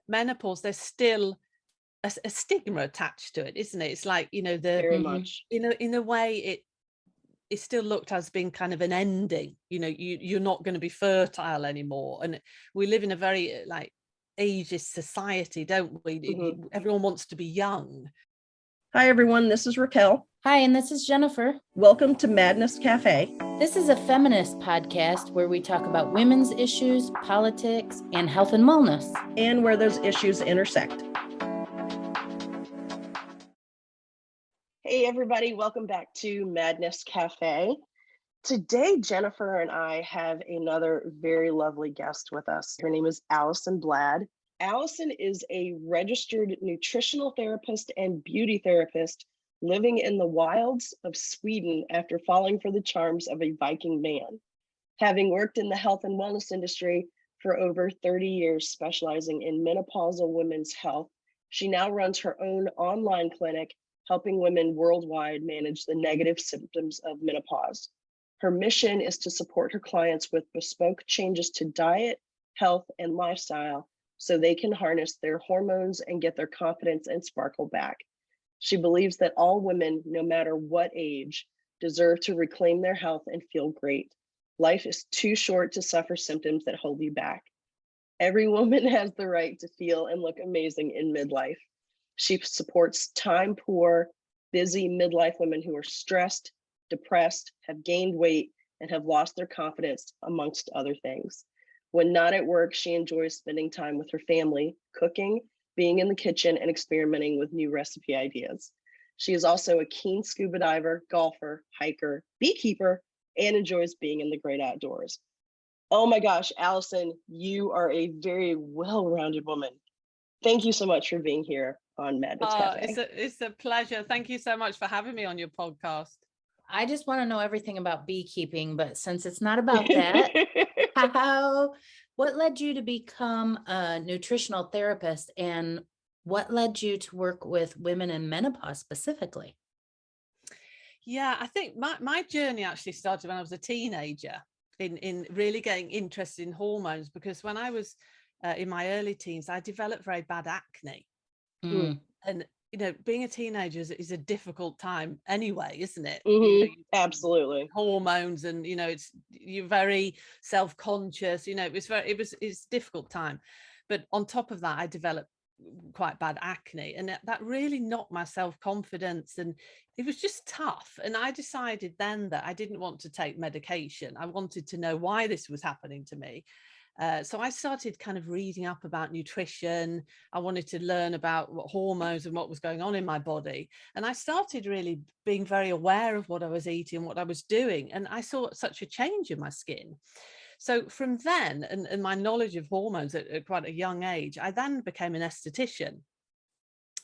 menopause, there's still a stigma attached to it, isn't it? It's like, Very much. in a way it's still looked as being kind of an ending. You're not going to be fertile anymore, and we live in a very like ageist society, don't we? Everyone wants to be young. Hi, everyone. This is Raquel. Hi, and this is Jennifer. Welcome to Madness Cafe. This is a feminist podcast where we talk about women's issues, politics, and health and wellness. And where those issues intersect. Hey, everybody. Welcome back to Madness Cafe. Today, Jennifer and I have another very lovely guest with us. Her name is Alison Bladh. Alison is a registered nutritional therapist and beauty therapist living in the wilds of Sweden after falling for the charms of a Viking man. Having worked in the health and wellness industry for over 30 years, specializing in menopausal women's health, she now runs her own online clinic, helping women worldwide manage the negative symptoms of menopause. Her mission is to support her clients with bespoke changes to diet, health, and lifestyle so they can harness their hormones and get their confidence and sparkle back. She believes that all women, no matter what age, deserve to reclaim their health and feel great. Life is too short to suffer symptoms that hold you back. Every woman has the right to feel and look amazing in midlife. She supports time-poor, busy midlife women who are stressed, depressed, have gained weight, and have lost their confidence, amongst other things. When not at work, she enjoys spending time with her family, cooking, being in the kitchen, and experimenting with new recipe ideas. She is also a keen scuba diver, golfer, hiker, beekeeper, and enjoys being in the great outdoors. Oh my gosh, Alison, you are a very well-rounded woman. Thank you so much for being here on Madness Cafe. It's a pleasure. Thank you so much for having me on your podcast. I just want to know everything about beekeeping, but since it's not about that, what led you to become a nutritional therapist, and what led you to work with women in menopause specifically? Yeah, I think my journey actually started when I was a teenager in really getting interested in hormones, because when I was in my early teens, I developed very bad acne. And being a teenager is a difficult time anyway, isn't it? Absolutely. Hormones, and you're very self-conscious. It's a difficult time. But on top of that, I developed quite bad acne, and that really knocked my self-confidence, and it was just tough. And I decided then that I didn't want to take medication. I wanted to know why this was happening to me. So I started kind of reading up about nutrition. I wanted to learn about what hormones and what was going on in my body. And I started really being very aware of what I was eating and what I was doing. And I saw such a change in my skin. So from then, and my knowledge of hormones at quite a young age, I then became an esthetician.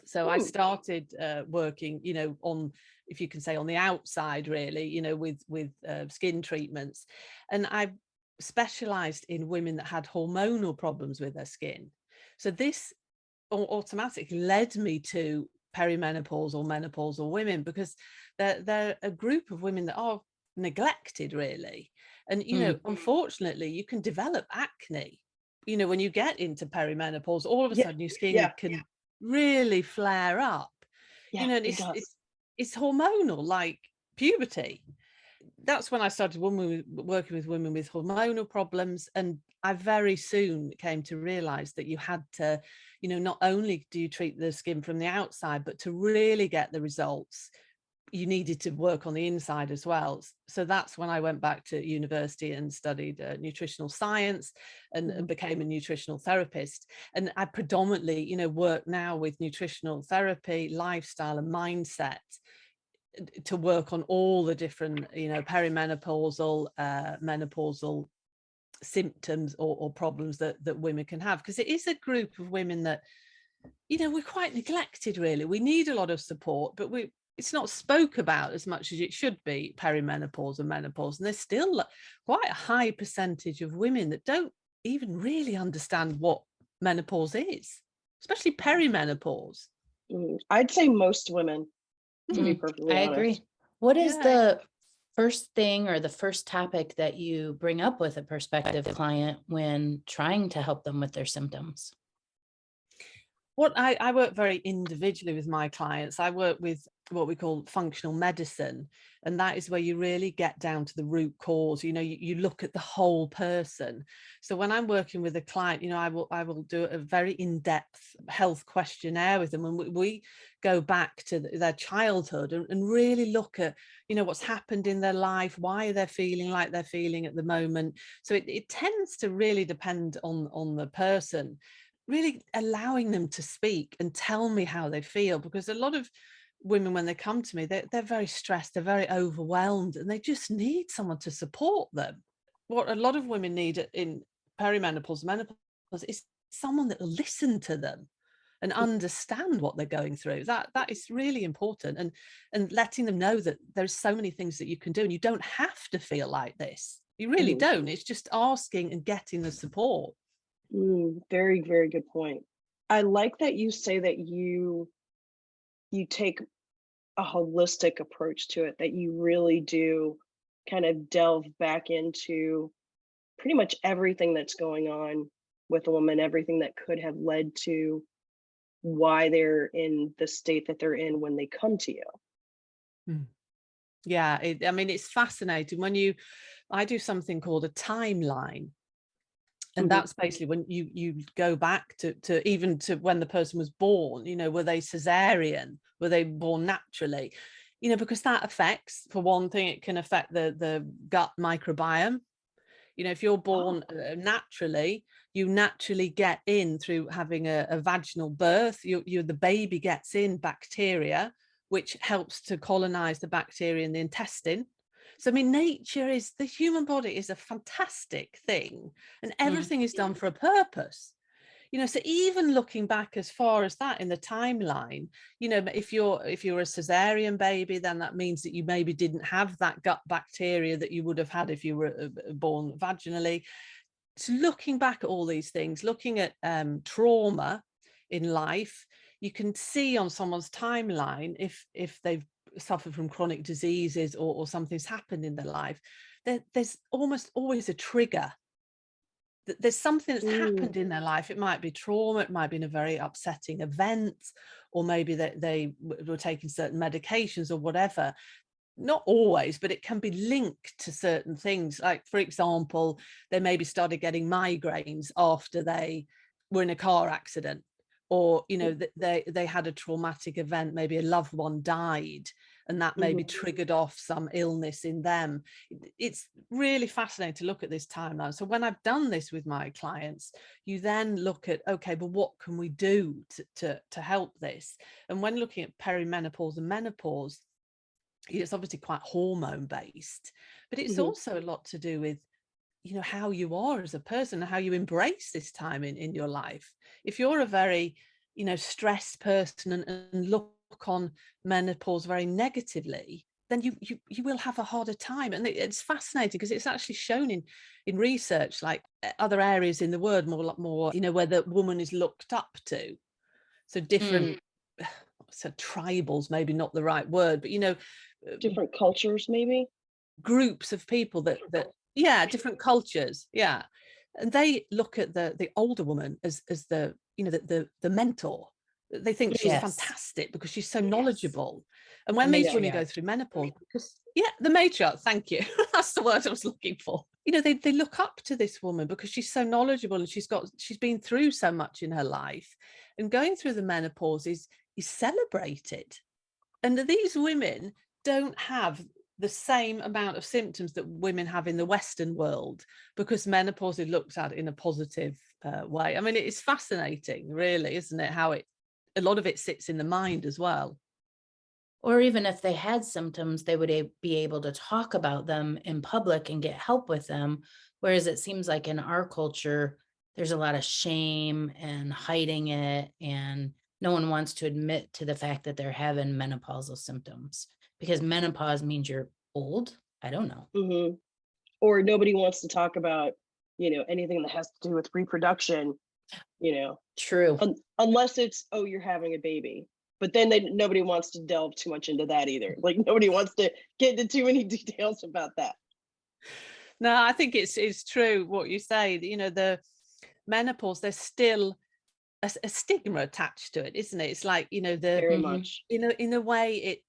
So I started working, on, if you can say, on the outside, really, with skin treatments. And I specialized in women that had hormonal problems with their skin. So this automatically led me to perimenopausal, menopausal women, because they're a group of women that are neglected, really. And unfortunately, you can develop acne when you get into perimenopause. All of a sudden your skin can really flare up. And it's hormonal, like puberty. That's when I started working with women with hormonal problems. And I very soon came to realize that you had to, not only do you treat the skin from the outside, but to really get the results, you needed to work on the inside as well. So that's when I went back to university and studied nutritional science and became a nutritional therapist. And I predominantly, work now with nutritional therapy, lifestyle, and mindset to work on all the different, perimenopausal, menopausal symptoms or problems that women can have, because it is a group of women that, we're quite neglected, really. We need a lot of support, but it's not spoke about as much as it should be, perimenopause and menopause. And there's still quite a high percentage of women that don't even really understand what menopause is, especially perimenopause. I'd say most women, to be perfectly honest. I agree. What is the first thing or the first topic that you bring up with a prospective client when trying to help them with their symptoms? What I work very individually with my clients. I work with what we call functional medicine, and that is where you really get down to the root cause. You look at the whole person. So when I'm working with a client, I will do a very in-depth health questionnaire with them, and we go back to their childhood and really look at what's happened in their life, why they're feeling like they're feeling at the moment. So it tends to really depend on the person, really allowing them to speak and tell me how they feel, because a lot of women, when they come to me, they're very stressed, they're very overwhelmed, and they just need someone to support them. What a lot of women need in perimenopause, menopause, is someone that will listen to them and understand what they're going through. That is really important, and letting them know that there's so many things that you can do, and you don't have to feel like this. You really Mhm. don't. It's just asking and getting the support. Very, very good point. I like that you say that you take a holistic approach to it, that you really do kind of delve back into pretty much everything that's going on with a woman, everything that could have led to why they're in the state that they're in when they come to you. Mm. Yeah, I mean, it's fascinating I do something called a timeline. And Mhm. that's basically when you go back to even to when the person was born. Were they cesarean? Were they born naturally? Because that affects, for one thing, it can affect the gut microbiome. If you're Oh. born naturally, you naturally get in through having a vaginal birth. The baby gets in bacteria, which helps to colonize the bacteria in the intestine. So, I mean, the human body is a fantastic thing, and Mm. everything is done for a purpose. So even looking back as far as that in the timeline, if you're a cesarean baby, then that means that you maybe didn't have that gut bacteria that you would have had if you were born vaginally. So looking back at all these things, looking at trauma in life, you can see on someone's timeline if they've suffered from chronic diseases, or something's happened in their life. There's almost always a trigger. There's something that's Mm. happened in their life. It might be trauma, it might be in a very upsetting event, or maybe that they were taking certain medications or whatever. Not always, but it can be linked to certain things. Like, for example, they maybe started getting migraines after they were in a car accident, or they had a traumatic event, maybe a loved one died, and that maybe Mhm. triggered off some illness in them. It's really fascinating to look at this timeline. So when I've done this with my clients, you then look at, okay, but what can we do to help this? And when looking at perimenopause and menopause, it's obviously quite hormone based, but it's Mhm. also a lot to do with how you are as a person and how you embrace this time in your life. If you're a very stressed person, and look on menopause very negatively, then you will have a harder time. And it's fascinating because it's actually shown in research, like other areas in the world, more where the woman is looked up to. So Mm. different, so tribals, maybe not the right word, but Different cultures, maybe? groups of people that yeah, different cultures, yeah, and they look at the older woman as the the mentor. They think she's Yes. fantastic because she's so Yes. knowledgeable. And The when these women go matriarch. through menopause, because yeah, the matriarch, thank you, that's the word I was looking for. They look up to this woman because she's so knowledgeable, and she's been through so much in her life, and going through the menopause is celebrated. And these women don't have the same amount of symptoms that women have in the Western world, because menopause is looked at in a positive way. I mean, it's fascinating, really, isn't it? How a lot of it sits in the mind as well. Or even if they had symptoms, they would be able to talk about them in public and get help with them. Whereas it seems like in our culture, there's a lot of shame and hiding it, and no one wants to admit to the fact that they're having menopausal symptoms because menopause means you're old. I don't know. Mhm. Or nobody wants to talk about, anything that has to do with reproduction, you know, True. unless it's, "Oh, you're having a baby." But then nobody wants to delve too much into that either. Like, nobody wants to get into too many details about that. No, I think it's true what you say. The menopause, there's still a stigma attached to it, isn't it? It's like, the Very Mhm. much. in a way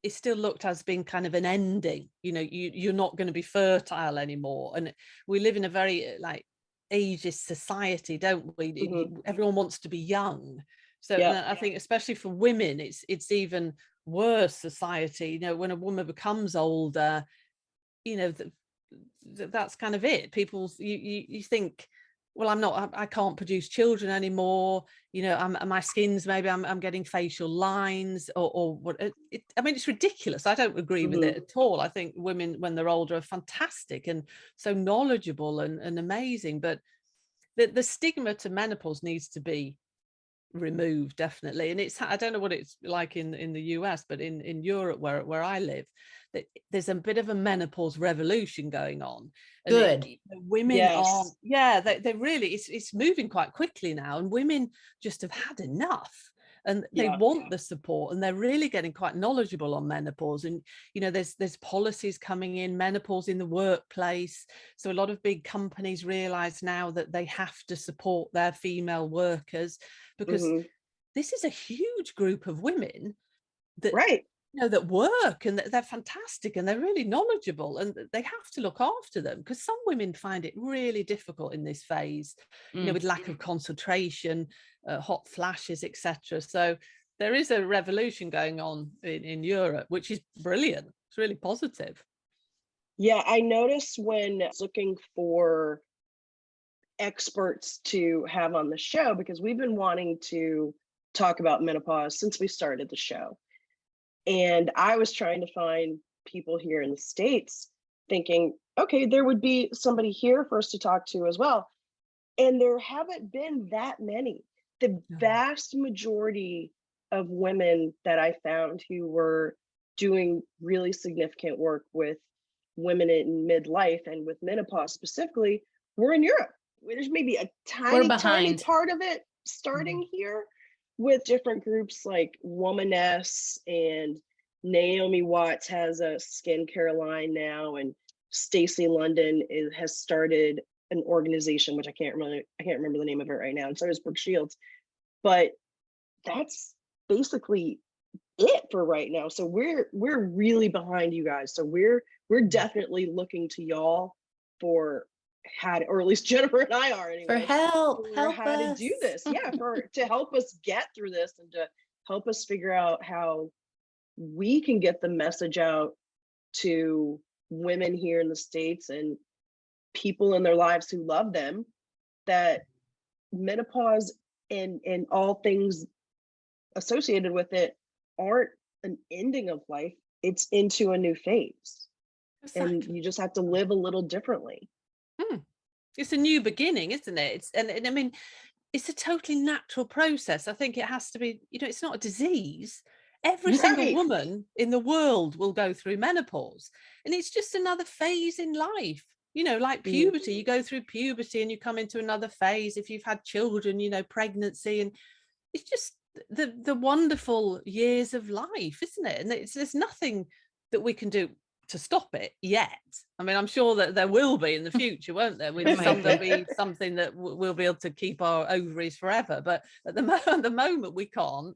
it's still looked as being kind of an ending. You're not going to be fertile anymore, and we live in a very like ageist society, don't we? Hmm. Everyone wants to be young, so Yep. I think especially for women it's even worse society. When a woman becomes older, you know th- that's kind of it. People, you think, well, I can't produce children anymore. My skin's, maybe I'm getting facial lines or what. I mean, it's ridiculous. I don't agree with Hmm. it at all. I think women when they're older are fantastic and so knowledgeable and amazing, but the stigma to menopause needs to be removed, definitely. And I don't know what it's like in the US, but in Europe, where I live, that there's a bit of a menopause revolution going on. And Good. women aren't, Yes. yeah, they really, it's moving quite quickly now, and women just have had enough, and they Yeah. want the support, and they're really getting quite knowledgeable on menopause. And there's policies coming in, menopause in the workplace. So a lot of big companies realize now that they have to support their female workers, because Hmm. this is a huge group of women that Right. that work, and they're fantastic, and they're really knowledgeable, and they have to look after them, because some women find it really difficult in this phase, Mm. with lack of concentration, hot flashes, etc. So there is a revolution going on in Europe, which is brilliant. It's really positive. Yeah, I noticed when looking for experts to have on the show, because we've been wanting to talk about menopause since we started the show. And I was trying to find people here in the States, thinking, okay, there would be somebody here for us to talk to as well. And there haven't been that many. The No. vast majority of women that I found who were doing really significant work with women in midlife and with menopause specifically were in Europe. There's maybe a We're tiny behind. part of it Mm. starting here with different groups like Womaness, and Naomi Watts has a skincare line now, and Stacey London has started an organization which I can't remember the name of it right now, and so does Brooke Shields. But that's basically it for right now. So we're really behind you guys. So we're definitely looking to y'all for how to, or at least Jennifer and I are For anyway, help. for Help how to us. do this. Yeah, for to help us get through this and to help us figure out how we can get the message out to women here in the States and people in their lives who love them, that menopause and all things associated with it aren't an ending of life, it's into a new phase, and Exactly. you just have to live a little differently. Mm. It's a new beginning, isn't it? And I mean, it's a totally natural process. I think it has to be, it's not a disease. Every single Right. woman in the world will go through menopause, and it's just another phase in life. Like Mhm. puberty, you go through puberty and you come into another phase. If you've had children, pregnancy, and it's just the wonderful years of life, isn't it? And there's nothing that we can do to stop it yet. I mean, I'm sure that there will be in the future, won't there? There might There'll be. be something that we'll be able to keep our ovaries forever, but at the moment we can't,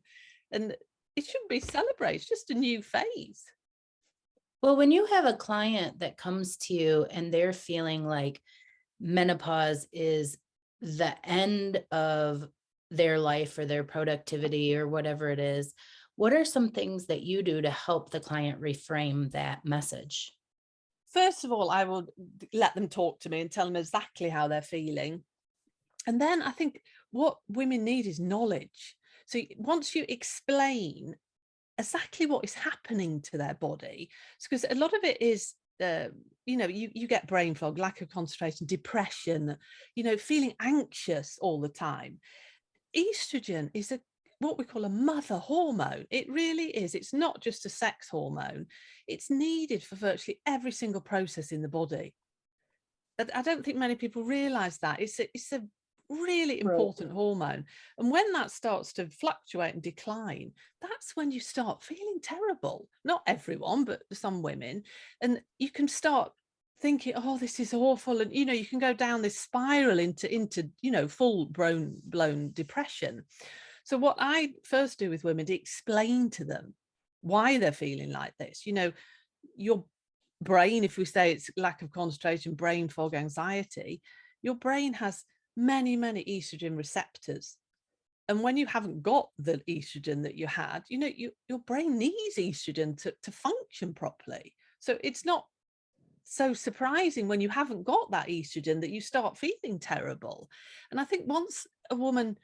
and it shouldn't be celebrated. It's just a new phase. Well, when you have a client that comes to you and they're feeling like menopause is the end of their life or their productivity or whatever it is, what are some things that you do to help the client reframe that message? First of all, I will let them talk to me and tell them exactly how they're feeling. And then I think what women need is knowledge. So once you explain exactly what is happening to their body, because a lot of it is you get brain fog, lack of concentration, depression, feeling anxious all the time. Estrogen is what we call a mother hormone. It really is. It's not just a sex hormone. It's needed for virtually every single process in the body. I don't think many people realize that. It's a really Right. important hormone. And when that starts to fluctuate and decline, that's when you start feeling terrible. Not everyone, but some women. And you can start thinking, oh, this is awful. And, you can go down this spiral into full blown depression. So what I first do with women is explain to them why they're feeling like this. Your brain, if we say it's lack of concentration, brain fog, anxiety, your brain has many, many estrogen receptors. And when you haven't got the estrogen that you had, your brain needs estrogen to function properly. So it's not so surprising when you haven't got that estrogen that you start feeling terrible. And I think once a woman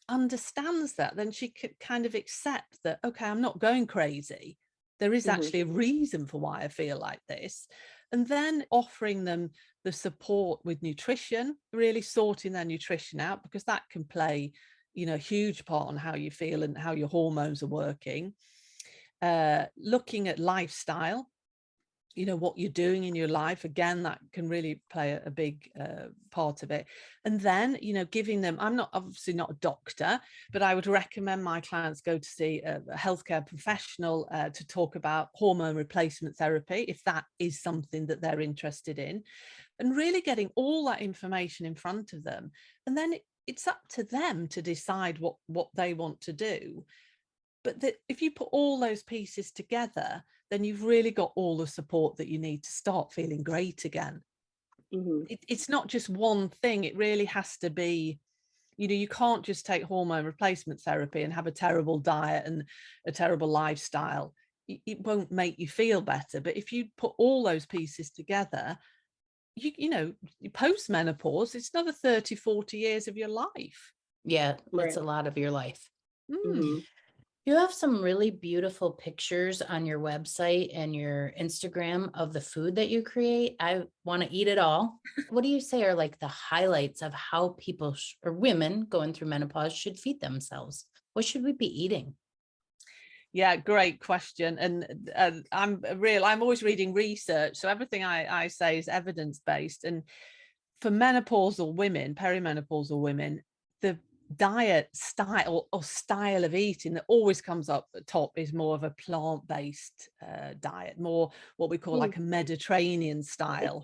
understands that, then she could kind of accept that, okay, I'm not going crazy. There is actually a reason for why I feel like this. And then offering them the support with nutrition, really sorting their nutrition out, because that can play, a huge part on how you feel and how your hormones are working. Looking at lifestyle, what you're doing in your life, again, that can really play a big part of it. And then giving them, I'm obviously not a doctor, but I would recommend my clients go to see a healthcare professional to talk about hormone replacement therapy, if that is something that they're interested in, and really getting all that information in front of them. And then it's up to them to decide what they want to do. But if you put all those pieces together, then you've really got all the support that you need to start feeling great again. It's not just one thing. It really has to be, you can't just take hormone replacement therapy and have a terrible diet and a terrible lifestyle. It won't make you feel better. But if you put all those pieces together, post menopause, it's another 30, 40 years of your life. Yeah, that's Right. a lot of your life. Mhm. You have some really beautiful pictures on your website and your Instagram of the food that you create. I want to eat it all. What do you say are like the highlights of how people or women going through menopause should feed themselves? What should we be eating? Yeah, great question. And I'm always reading research. So everything I say is evidence-based. And for menopausal women, perimenopausal women, the diet style or style of eating that always comes up at top is more of a plant-based diet, more what we call like a Mediterranean style.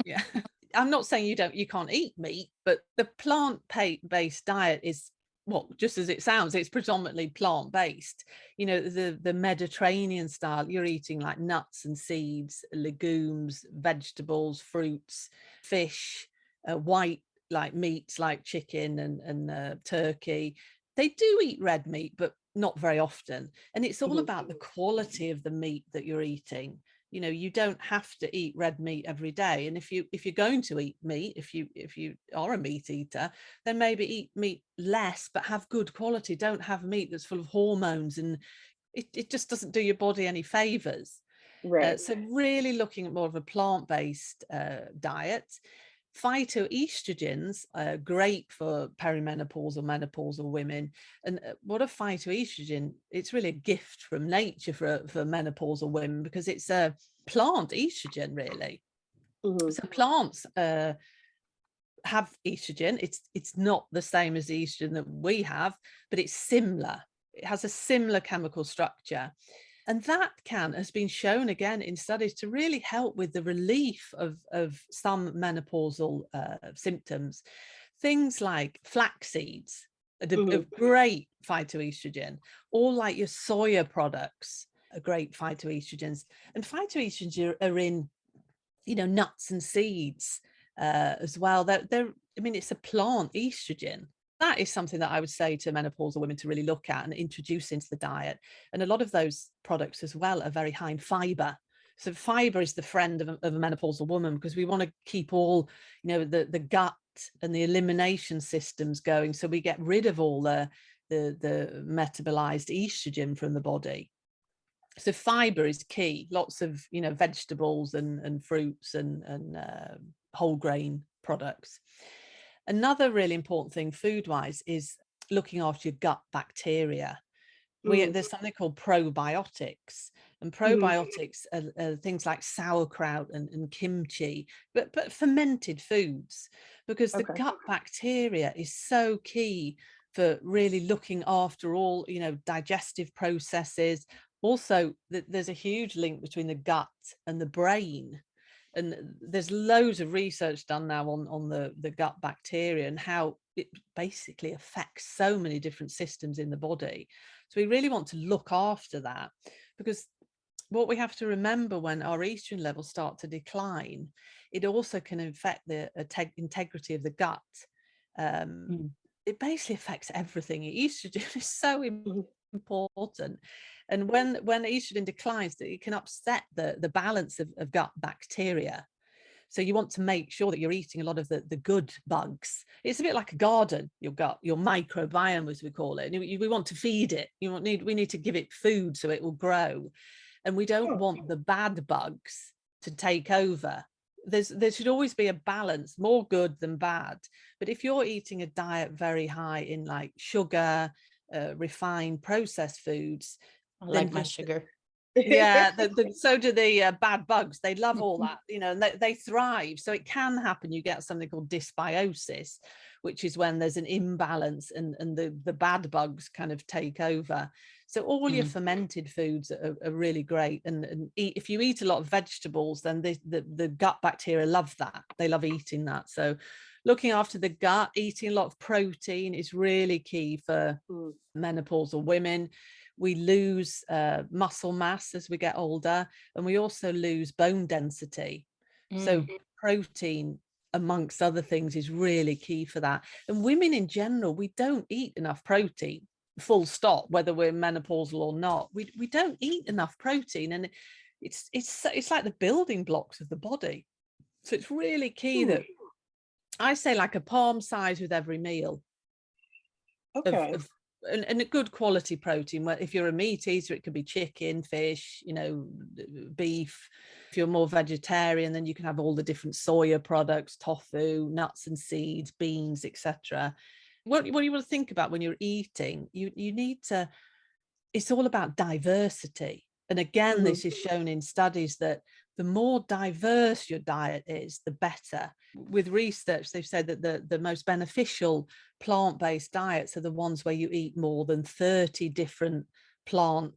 Yeah. I'm not saying you can't eat meat, but the plant-based diet is, well, just as it sounds, it's predominantly plant-based. The Mediterranean style, you're eating like nuts and seeds, legumes, vegetables, fruits, fish, white like meats like chicken and turkey. They do eat red meat, but not very often. And it's all about the quality of the meat that you're eating. You don't have to eat red meat every day. And if you're going to eat meat, if you are a meat eater, then maybe eat meat less, but have good quality. Don't have meat that's full of hormones, and it just doesn't do your body any favors. Right. So really looking at more of a plant-based diet. Phytoestrogens are great for perimenopausal, menopausal women. And what a phytoestrogen, it's really a gift from nature for menopausal women, because it's a plant estrogen, really. So plants have estrogen. It's not the same as the estrogen that we have, but it's similar. It has a similar chemical structure. And that has been shown again in studies to really help with the relief of some menopausal symptoms. Things like flax seeds, a great phytoestrogen, or like your soya products, are great phytoestrogens. And phytoestrogens are in, nuts and seeds as well. It's a plant estrogen. That is something that I would say to menopausal women to really look at and introduce into the diet. And a lot of those products as well are very high in fiber. So fiber is the friend of a menopausal woman, because we want to keep all, the gut and the elimination systems going, so we get rid of all the metabolized estrogen from the body. So fiber is key. Lots of vegetables and fruits and whole grain products. Another really important thing food wise is looking after your gut bacteria. There's something called probiotics, and probiotics are things like sauerkraut and kimchi, but fermented foods, because the gut bacteria is so key for really looking after all digestive processes. Also, there's a huge link between the gut and the brain. And there's loads of research done now on the gut bacteria and how it basically affects so many different systems in the body. So we really want to look after that, because what we have to remember, when our estrogen levels start to decline, it also can affect the integrity of the gut. It basically affects everything. Estrogen is so important. And when estrogen declines, it can upset the balance of gut bacteria. So you want to make sure that you're eating a lot of the good bugs. It's a bit like a garden, your gut, your microbiome, as we call it. We want to feed it. We need to give it food so it will grow. And we don't want the bad bugs to take over. There should always be a balance, more good than bad. But if you're eating a diet very high in like sugar, refined processed foods, I like my sugar. Yeah, so do the bad bugs. They love all that, and they thrive. So it can happen. You get something called dysbiosis, which is when there's an imbalance and the bad bugs kind of take over. So all your fermented foods are really great. And if you eat a lot of vegetables, then the gut bacteria love that. They love eating that. So looking after the gut, eating a lot of protein is really key for menopausal women. We lose muscle mass as we get older, and we also lose bone density. So protein, amongst other things, is really key for that. And women in general, we don't eat enough protein, full stop, whether we're menopausal or not. We don't eat enough protein, and it's like the building blocks of the body. So it's really key that I say like a palm size with every meal. Okay. And a good quality protein. Where if you're a meat eater, it could be chicken, fish, beef. If you're more vegetarian, then you can have all the different soya products, tofu, nuts and seeds, beans, etc. What you want to think about when you're eating, you need to, it's all about diversity. And again, this is shown in studies that the more diverse your diet is, the better. With research, they've said that the most beneficial plant-based diets are the ones where you eat more than 30 different plant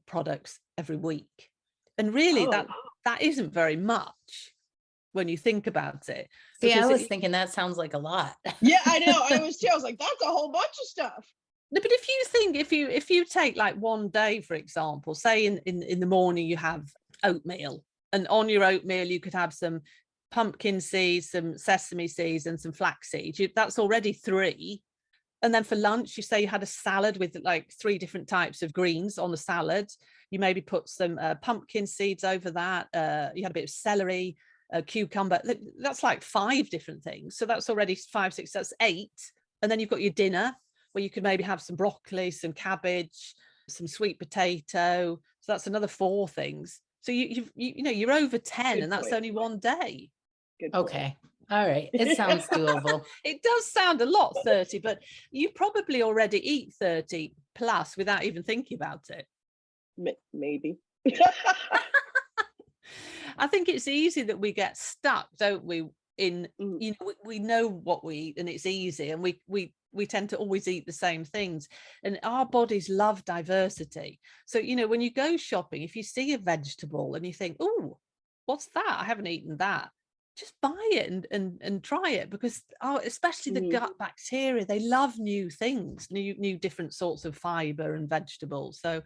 products every week. And really, that isn't very much when you think about it. See, I was thinking that sounds like a lot. Yeah, I know. I was too. I was like, that's a whole bunch of stuff. But if you think, if you take like one day, for example, say in the morning you have oatmeal, and on your oatmeal you could have some pumpkin seeds, some sesame seeds and some flax seeds. That's already 3. And then for lunch, you say you had a salad with like 3 different types of greens on the salad. You maybe put some pumpkin seeds over that. You had a bit of celery, cucumber. That's like 5 different things. So that's already 5, 6, that's 8. And then you've got your dinner, where you could maybe have some broccoli, some cabbage, some sweet potato. So that's another 4 things. So you're over 10, and that's only one day. Good okay. All right. It sounds doable. It does sound a lot, 30, but you probably already eat 30 plus without even thinking about it. Maybe. I think it's easy that we get stuck, don't we? We know what we eat and it's easy, and we tend to always eat the same things, and our bodies love diversity. So when you go shopping, if you see a vegetable and you think, oh, what's that? I haven't eaten that. Just buy it and try it, because especially the gut bacteria, they love new things, new different sorts of fiber and vegetables. So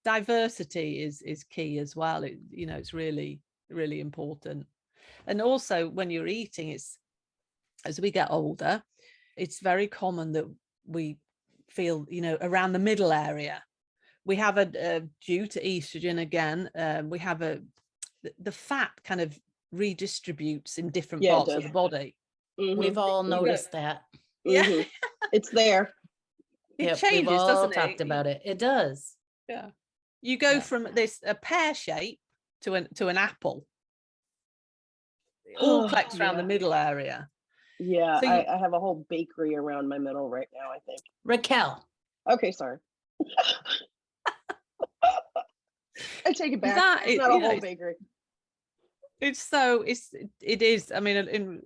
diversity is key as well. It's really, really important. And also when you're eating, it's, as we get older, it's very common that we feel, around the middle area. We have due to estrogen again, we have the fat kind of redistributes in different parts of the body. We've all noticed that. Yeah. It's there. It changes, we've all doesn't it? talked about it. It does. Yeah. You go from a pear shape to an apple. It all collects around the middle area. Yeah, So I have a whole bakery around my middle right now, I think. Raquel. Okay, sorry. I take it back. It's not a whole bakery. It is. I mean, in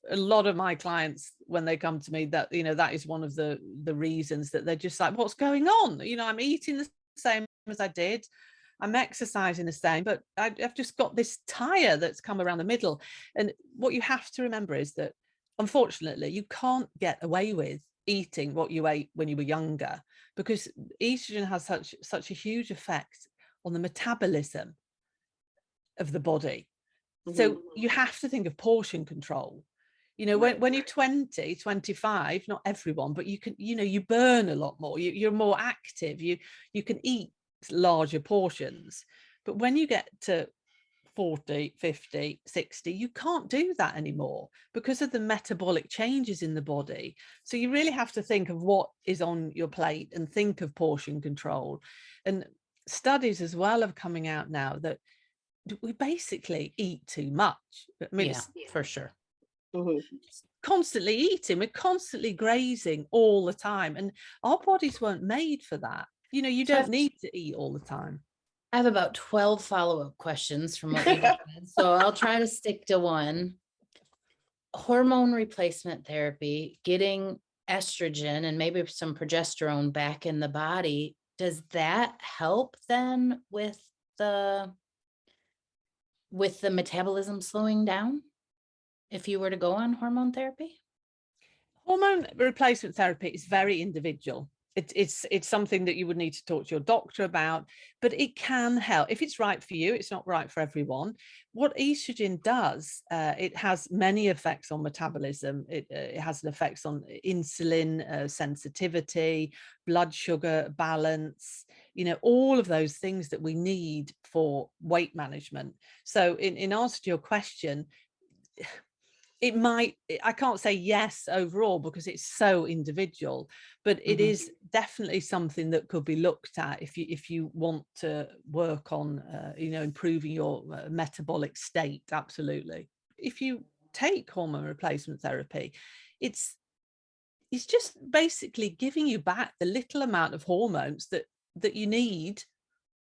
a lot of my clients, when they come to me, that that is one of the reasons that they're just like, what's going on? I'm eating the same as I did. I'm exercising the same, but I've just got this tire that's come around the middle. And what you have to remember is that, unfortunately, you can't get away with eating what you ate when you were younger, because estrogen has such a huge effect on the metabolism of the body. So you have to think of portion control. You know, when you're 20, 25, not everyone, but you can, you know, you burn a lot more, you're more active, you can eat larger portions. But when you get to 40, 50, 60, you can't do that anymore because of the metabolic changes in the body. So you really have to think of what is on your plate and think of portion control. And studies as well are coming out now that we basically eat too much. I mean, Yeah, for sure. Constantly eating, we're constantly grazing all the time, and our bodies weren't made for that. You know, you don't need to eat all the time. I have about 12 follow-up questions from what you said, so I'll try to stick to one. Hormone replacement therapy, getting estrogen and maybe some progesterone back in the body, does that help then with the metabolism slowing down if you were to go on hormone therapy? Hormone replacement therapy is very individual. It's something that you would need to talk to your doctor about, but it can help. If it's right for you, it's not right for everyone. What estrogen does, it has many effects on metabolism. It has an effects on insulin sensitivity, blood sugar balance, you know, all of those things that we need for weight management. So in answer to your question, it might, I can't say yes overall because it's so individual, but it is definitely something that could be looked at if you want to work on you know, improving your metabolic state. Absolutely. If you take hormone replacement therapy, it's just basically giving you back the little amount of hormones that you need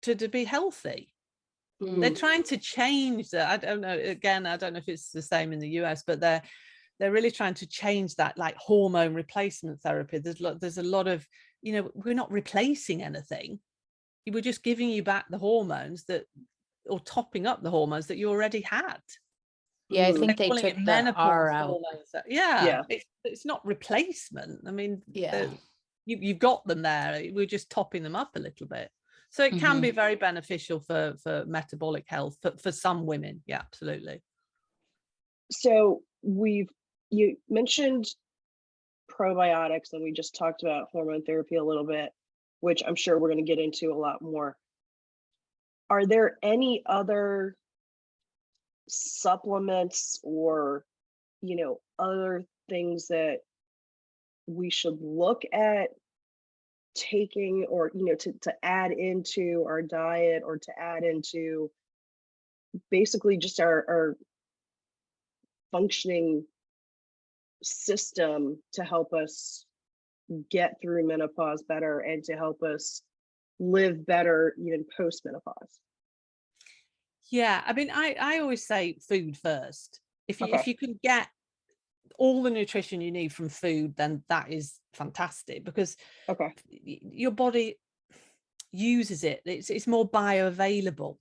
to be healthy. They're trying to change that. I don't know, again, I don't know if it's the same in the US, but they're really trying to change that, like hormone replacement therapy. There's a lot of, you know, we're not replacing anything. We're just giving you back the hormones that, or topping up the hormones that you already had. Yeah, I think They're they calling took it the menopause R out. hormones. Yeah. It's not replacement. I mean, you've got them there. We're just topping them up a little bit. So it can be very beneficial for metabolic health for some women. Yeah, absolutely. So you mentioned probiotics, and we just talked about hormone therapy a little bit, which I'm sure we're going to get into a lot more. Are there any other supplements or, you know, other things that we should look at taking, or, you know, to add into our diet, or to add into basically just our functioning system to help us get through menopause better and to help us live better even post menopause? Yeah, I mean, I always say food first. If Okay. you can get all the nutrition you need from food, then that is fantastic, because Okay. your body uses it. It's more bioavailable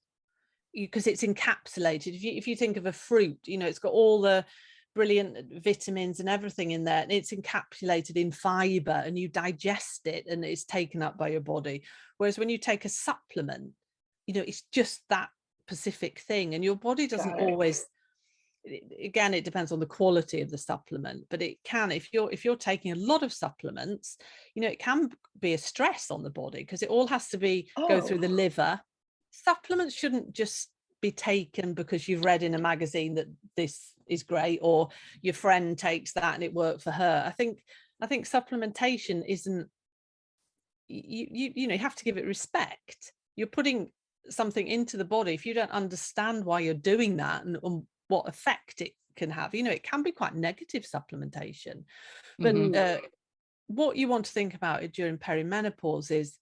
because it's encapsulated. If you think of a fruit, you know, it's got all the brilliant vitamins and everything in there, and it's encapsulated in fiber, and you digest it and it's taken up by your body. Whereas when you take a supplement, you know, it's just that specific thing, and your body doesn't always, again, it depends on the quality of the supplement, but it can, if you're taking a lot of supplements, you know, it can be a stress on the body because it all has to be go through the liver. Supplements shouldn't just be taken because you've read in a magazine that this is great, or your friend takes that and it worked for her. I think supplementation isn't, you know, you have to give it respect. You're putting something into the body. If you don't understand why you're doing that and what effect it can have, you know, it can be quite negative supplementation. But what you want to think about it during perimenopause is,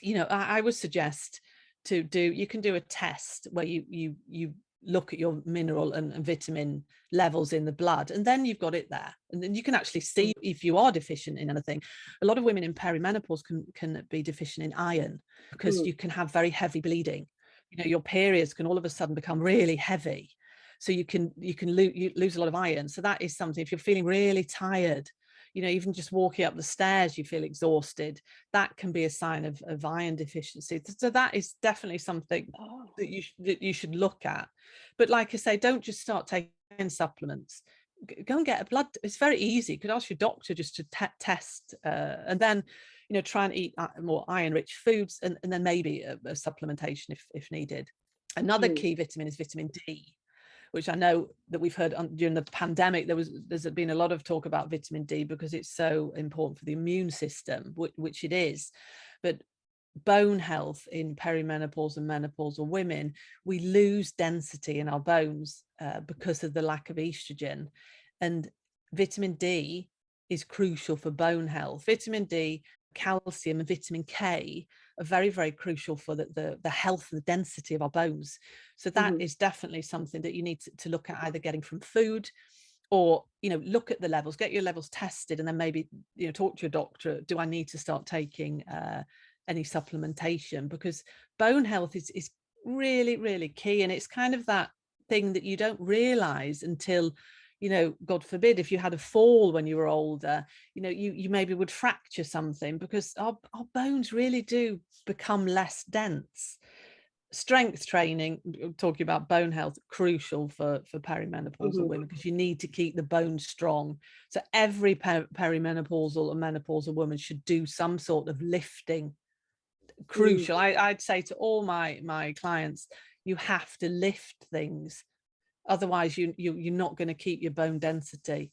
you know, I would suggest to do, you can do a test where you look at your mineral and vitamin levels in the blood, and then you've got it there, and then you can actually see if you are deficient in anything. A lot of women in perimenopause can be deficient in iron, because you can have very heavy bleeding. You know, your periods can all of a sudden become really heavy, so you lose a lot of iron. So that is something. If you're feeling really tired, you know, even just walking up the stairs, you feel exhausted, that can be a sign of iron deficiency. So that is definitely something that you should look at. But like I say, don't just start taking supplements. Go and get a blood. It's very easy. You could ask your doctor just to test, and then, you know, try and eat more iron-rich foods, and then maybe a supplementation if needed. Another key vitamin is vitamin D, which I know that we've heard during the pandemic. There's been a lot of talk about vitamin D because it's so important for the immune system, which it is. But bone health in perimenopause and menopausal women, we lose density in our bones because of the lack of estrogen, and vitamin D is crucial for bone health. Vitamin D, calcium, and vitamin K are very, very crucial for the health and the density of our bones. So that is definitely something that you need to look at, either getting from food, or, you know, look at the levels, get your levels tested, and then maybe, you know, talk to your doctor. Do I need to start taking any supplementation? Because bone health is really, really key, and it's kind of that thing that you don't realize until, you know, God forbid, if you had a fall when you were older, you know, you maybe would fracture something, because our bones really do become less dense. Strength training, talking about bone health, crucial for perimenopausal women, because you need to keep the bones strong. So every perimenopausal and menopausal woman should do some sort of lifting. Crucial. I'd say to all my clients, you have to lift things, otherwise you're not going to keep your bone density.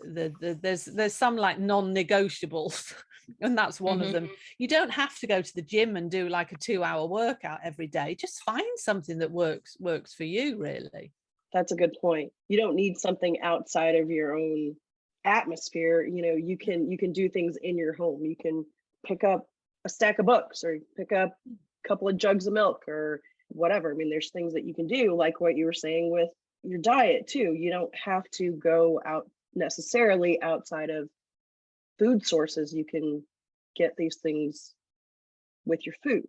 There's some like non-negotiables, and that's one of them. You don't have to go to the gym and do like a 2-hour workout every day. Just find something that works for you, really. That's a good point. You don't need something outside of your own atmosphere. You know, you can do things in your home. You can pick up a stack of books, or pick up a couple of jugs of milk, or whatever. I mean, there's things that you can do, like what you were saying with your diet too. You don't have to go out necessarily outside of food sources. You can get these things with your food.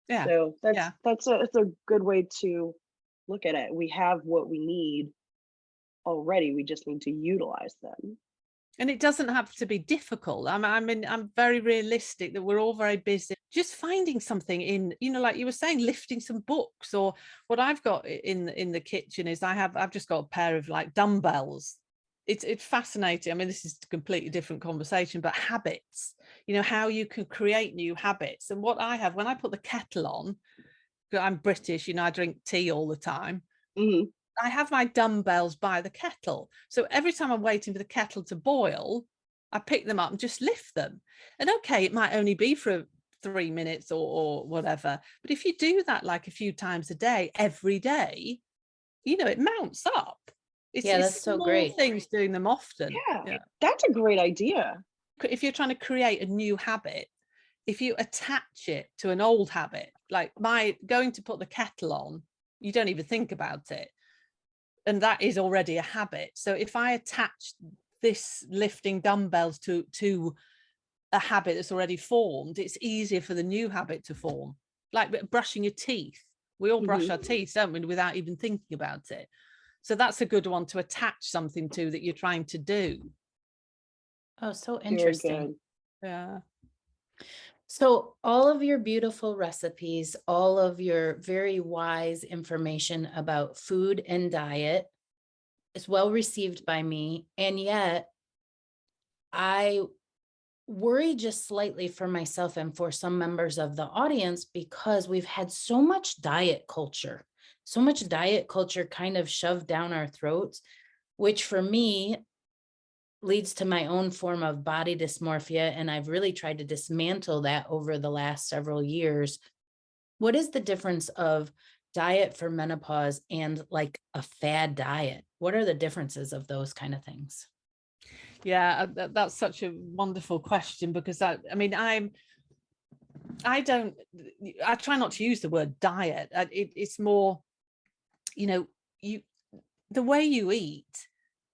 Yeah. So that's a good way to look at it. We have what we need already. We just need to utilize them. And it doesn't have to be difficult. I'm very realistic that we're all very busy. Just finding something in, you know, like you were saying, lifting some books. Or what I've got in the kitchen is I've just got a pair of like dumbbells. It's fascinating. I mean, this is a completely different conversation, but habits, you know, how you can create new habits. And what I have, when I put the kettle on, I'm British, you know, I drink tea all the time. I have my dumbbells by the kettle. So every time I'm waiting for the kettle to boil, I pick them up and just lift them. And okay, it might only be for 3 minutes or whatever. But if you do that like a few times a day, every day, you know, it mounts up. That's so great. Things, doing them often. Yeah, that's a great idea. If you're trying to create a new habit, if you attach it to an old habit, like my going to put the kettle on, you don't even think about it. And that is already a habit. So if I attach this lifting dumbbells to a habit that's already formed, it's easier for the new habit to form. Like brushing your teeth. We all brush our teeth, don't we, without even thinking about it. So that's a good one to attach something to that you're trying to do. Oh, so interesting. Yeah. So all of your beautiful recipes, all of your very wise information about food and diet is well received by me. And yet I worry just slightly for myself and for some members of the audience, because we've had so much diet culture kind of shoved down our throats, which for me leads to my own form of body dysmorphia. And I've really tried to dismantle that over the last several years. What is the difference of diet for menopause and like a fad diet? What are the differences of those kind of things? Yeah, that's such a wonderful question, because I try not to use the word diet. It's more you know, the way you eat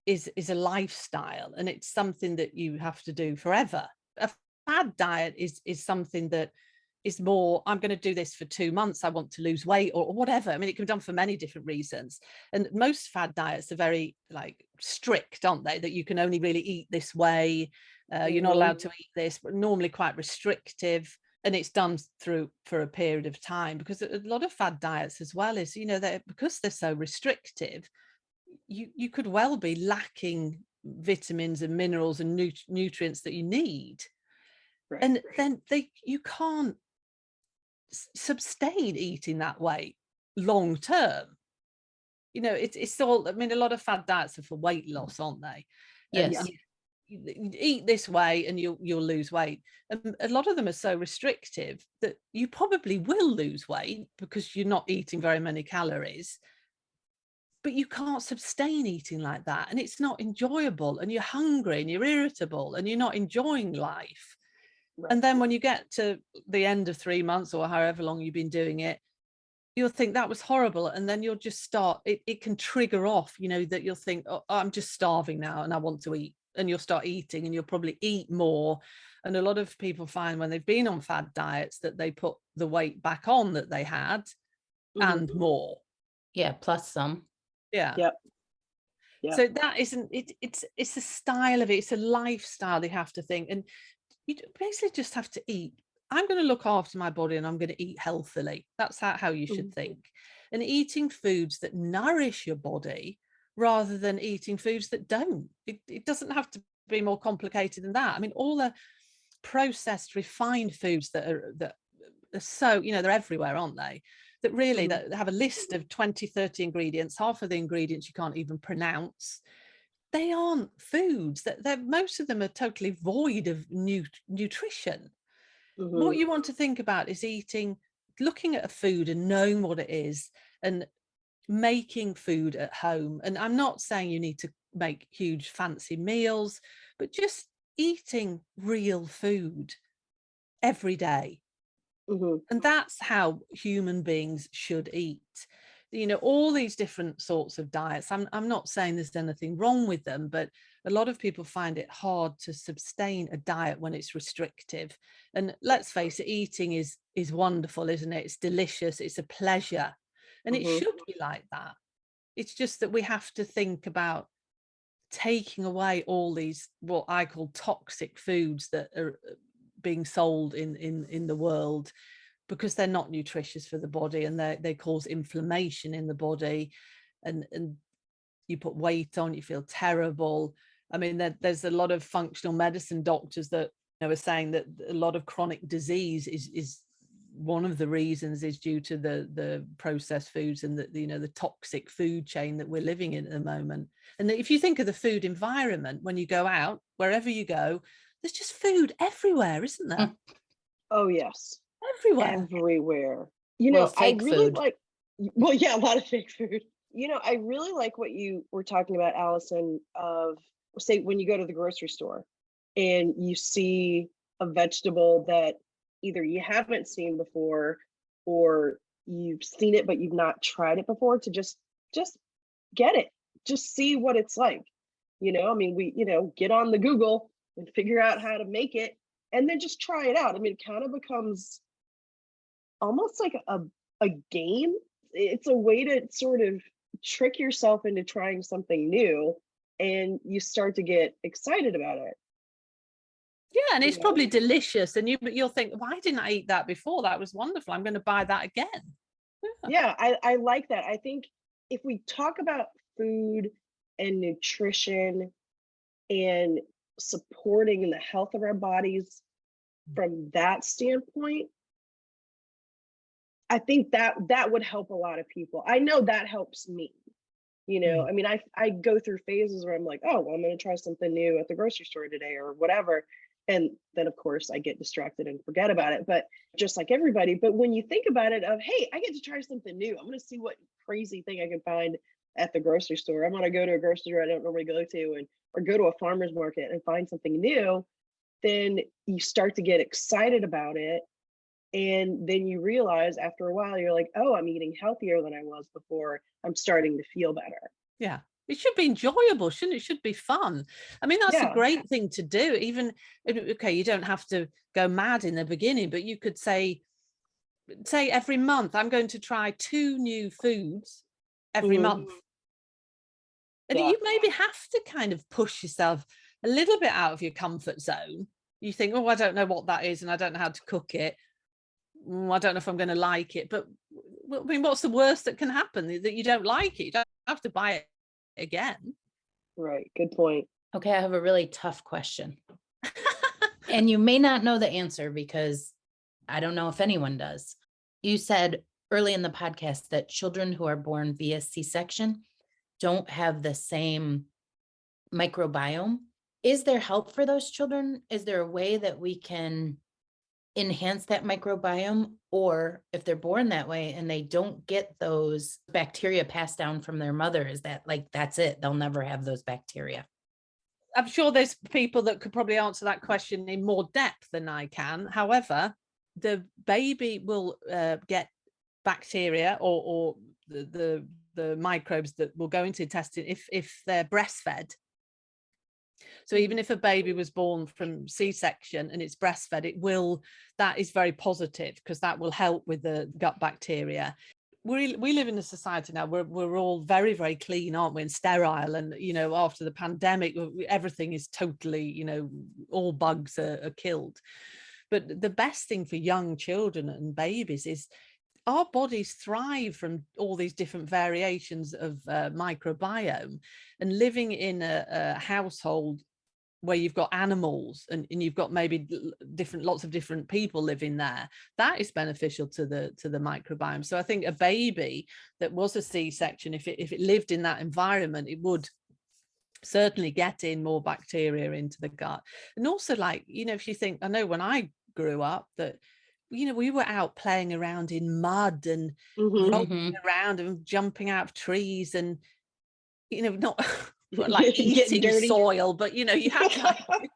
is a lifestyle, and it's something that you have to do forever. A fad diet is something that is more, I'm going to do this for 2 months, I want to lose weight, or whatever. I mean, it can be done for many different reasons. And most fad diets are very like strict, aren't they? That you can only really eat this way. You're not allowed to eat this, but normally quite restrictive. And it's done for a period of time, because a lot of fad diets as well is, because they're so restrictive, you could well be lacking vitamins and minerals and nutrients that you need. Right. And then you can't sustain eating that way long term. It's all, I mean, a lot of fad diets are for weight loss, aren't they? And Yes. you eat this way and you'll lose weight. And a lot of them are so restrictive that you probably will lose weight because you're not eating very many calories, but you can't sustain eating like that, and it's not enjoyable, and you're hungry and you're irritable and you're not enjoying life. Right. And then when you get to the end of 3 months or however long you've been doing it, you'll think that was horrible. And then you'll just start, it can trigger off, that you'll think, oh, I'm just starving now and I want to eat. And you'll start eating, and you'll probably eat more. And a lot of people find when they've been on fad diets that they put the weight back on that they had and more. Yeah, plus some. Yeah. Yep. So that isn't it. It's a style of it. It's a lifestyle they have to think. And you basically just have to eat. I'm going to look after my body and I'm going to eat healthily. That's how you should think. And eating foods that nourish your body rather than eating foods that don't. It doesn't have to be more complicated than that. I mean, all the processed, refined foods that are so, they're everywhere, aren't they? That really that have a list of 20, 30 ingredients. Half of the ingredients you can't even pronounce. They aren't foods. That most of them are totally void of nutrition. What you want to think about is looking at a food and knowing what it is, and making food at home. And I'm not saying you need to make huge fancy meals, but just eating real food every day. And that's how human beings should eat. All these different sorts of diets. I'm not saying there's anything wrong with them, but a lot of people find it hard to sustain a diet when it's restrictive. And let's face it, eating is wonderful, isn't it? It's delicious. It's a pleasure. And it should be like that. It's just that we have to think about taking away all these, what I call toxic foods that are being sold in the world, because they're not nutritious for the body, and they cause inflammation in the body, and you put weight on, you feel terrible. I mean, there's a lot of functional medicine doctors that are saying that a lot of chronic disease is one of the reasons is due to the processed foods and the toxic food chain that we're living in at the moment. And if you think of the food environment, when you go out, wherever you go, there's just food everywhere, isn't there? Oh yes. Everywhere. I really food. like, well, yeah, a lot of fake food. I really like what you were talking about, Allison, of, say, when you go to the grocery store and you see a vegetable that either you haven't seen before or you've seen it but you've not tried it before, to just get it. Just see what it's like. I mean, we, get on the Google and figure out how to make it and then just try it out. I mean, it kind of becomes almost like a game. It's a way to sort of trick yourself into trying something new, and you start to get excited about it. Yeah, and it's probably delicious, and you'll think, why didn't I eat that before? That was wonderful. I'm going to buy that again. Yeah, I like that. I think if we talk about food and nutrition and supporting the health of our bodies from that standpoint, I think that would help a lot of people. I know that helps me. I mean, I go through phases where I'm like, oh, well, I'm going to try something new at the grocery store today or whatever. And then, of course, I get distracted and forget about it. But just like everybody, but when you think about it of, hey, I get to try something new. I'm going to see what crazy thing I can find at the grocery store. I'm going to go to a grocery store I don't normally go to, or go to a farmer's market and find something new. Then you start to get excited about it. And then you realize after a while, you're like, oh, I'm eating healthier than I was before. I'm starting to feel better. Yeah. It should be enjoyable, shouldn't it? It should be fun. I mean, that's a Yeah. great thing to do. Even, okay, you don't have to go mad in the beginning, but you could say every month, I'm going to try 2 new foods every Mhm. month. And Yeah. you maybe have to kind of push yourself a little bit out of your comfort zone. You think, oh, I don't know what that is and I don't know how to cook it. I don't know if I'm going to like it. But I mean, what's the worst that can happen? That you don't like it. You don't have to buy it again. Right. Good point. Okay, I have a really tough question. And you may not know the answer because I don't know if anyone does. You said early in the podcast that children who are born via C-section don't have the same microbiome. Is there help for those children? Is there a way that we can enhance that microbiome? Or if they're born that way and they don't get those bacteria passed down from their mother, is that like, that's it? They'll never have those bacteria. I'm sure there's people that could probably answer that question in more depth than I can. However, the baby will get bacteria or the microbes that will go into intestine if they're breastfed. So even if a baby was born from C-section and it's breastfed, that is very positive because that will help with the gut bacteria. We live in a society now where we're all very, very clean, aren't we, and sterile. And, after the pandemic, everything is totally, all bugs are killed. But the best thing for young children and babies is our bodies thrive from all these different variations of microbiome, and living in a household where you've got animals and you've got maybe lots of different people living there, that is beneficial to the microbiome. So I think a baby that was a C-section, if it lived in that environment, it would certainly get in more bacteria into the gut. And also, like, if you think, I know when I grew up that, we were out playing around in mud and rolling around and jumping out of trees and, not like eating dirty soil, but you have like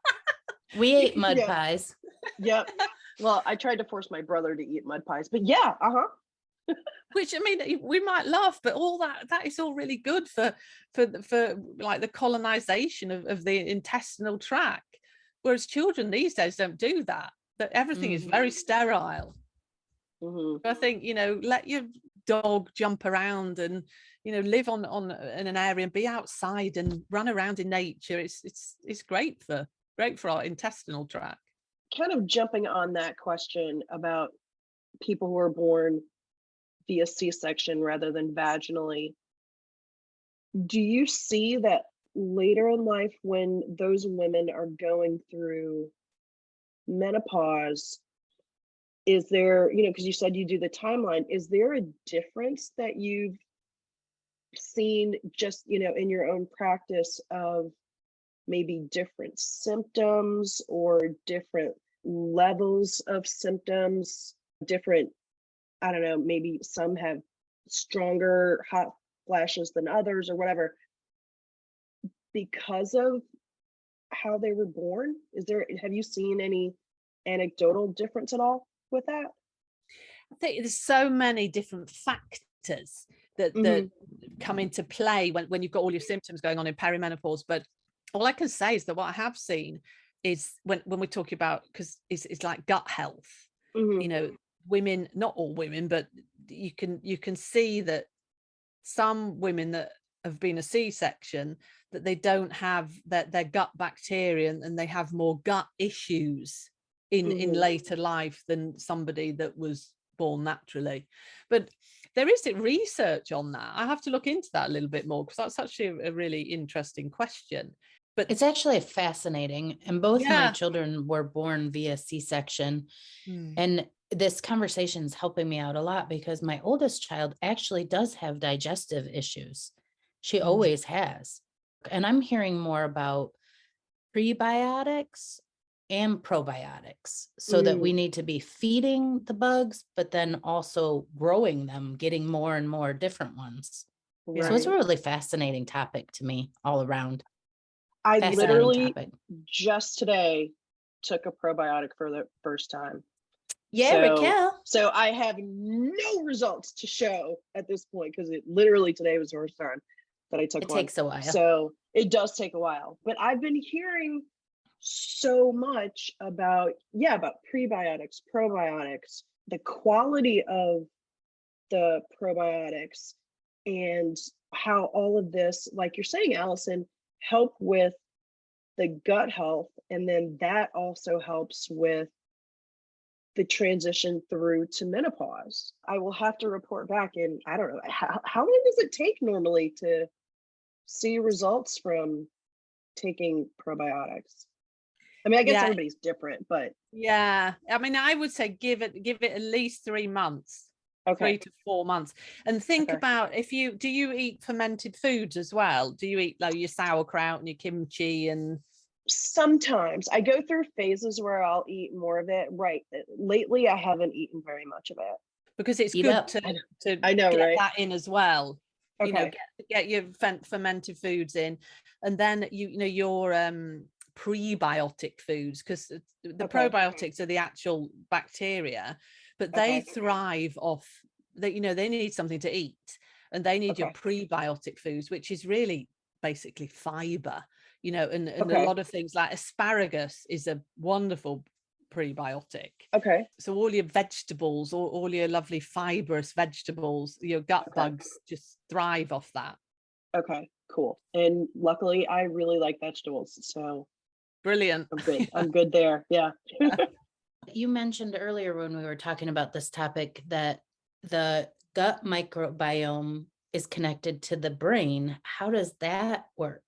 we ate mud pies. Yep. Well, I tried to force my brother to eat mud pies, but yeah, which, I mean, we might laugh, but all that is all really good for like the colonization of the intestinal tract, whereas children these days don't do that everything is very sterile. I think, let your dog jump around and live on in an area and be outside and run around in nature. It's great for our intestinal tract. Kind of jumping on that question about people who are born via C-section rather than vaginally, do you see that later in life when those women are going through menopause, is there, because you said you do the timeline, is there a difference that you've seen just, in your own practice of maybe different symptoms or different levels of symptoms, different, I don't know, maybe some have stronger hot flashes than others or whatever, because of how they were born? Have you seen any anecdotal difference at all with that? I think there's so many different factors that come into play when you've got all your symptoms going on in perimenopause. But all I can say is that what I have seen is when we're talking about, because it's like gut health, women, not all women, but you can see that some women that have been a C-section, that they don't have their gut bacteria and they have more gut issues in later life than somebody that was born naturally. But there is research on that. I have to look into that a little bit more because that's actually a really interesting question. But it's actually fascinating. And both of my children were born via C-section. And this conversation is helping me out a lot because my oldest child actually does have digestive issues. She always has. And I'm hearing more about prebiotics and probiotics, so that we need to be feeding the bugs, but then also growing them, getting more and more different ones. Right. So it's a really fascinating topic to me all around. I literally just today took a probiotic for the first time. Yeah, So, Raquel. so I have no results to show at this point because it literally today was the first time that I took It one. takes a while. So it does take a while, but I've been hearing so much about prebiotics, probiotics, the quality of the probiotics, and how all of this, like you're saying, Allison, help with the gut health. And then that also helps with the transition through to menopause. I will have to report back in, I don't know, how long does it take normally to see results from taking probiotics? I mean, I guess Yeah, everybody's different, but yeah. I mean, I would say give it at least 3 months, 3 okay. to 4 months. And think Okay. about, do you eat fermented foods as well? Do you eat like your sauerkraut and your kimchi and Sometimes I go through phases where I'll eat more of it. Right. Lately, I haven't eaten very much of it. because it's Eat good up. to I know, get right? that in as well. You know, Okay. get your fermented foods in, and then you know your prebiotic foods, because the Okay. probiotics are the actual bacteria, but they Okay. thrive off that, you know, they need something to eat, and they need your Okay. prebiotic foods, which is really basically fiber, you know, and a Okay. lot of things like asparagus is a wonderful prebiotic. Okay. So all your vegetables, all your lovely fibrous vegetables, your gut Okay. bugs just thrive off that. Okay. Cool. And luckily, I really like vegetables, so Brilliant. I'm good. I'm good there. Yeah. You mentioned earlier when we were talking about this topic that the gut microbiome is connected to the brain. How does that work?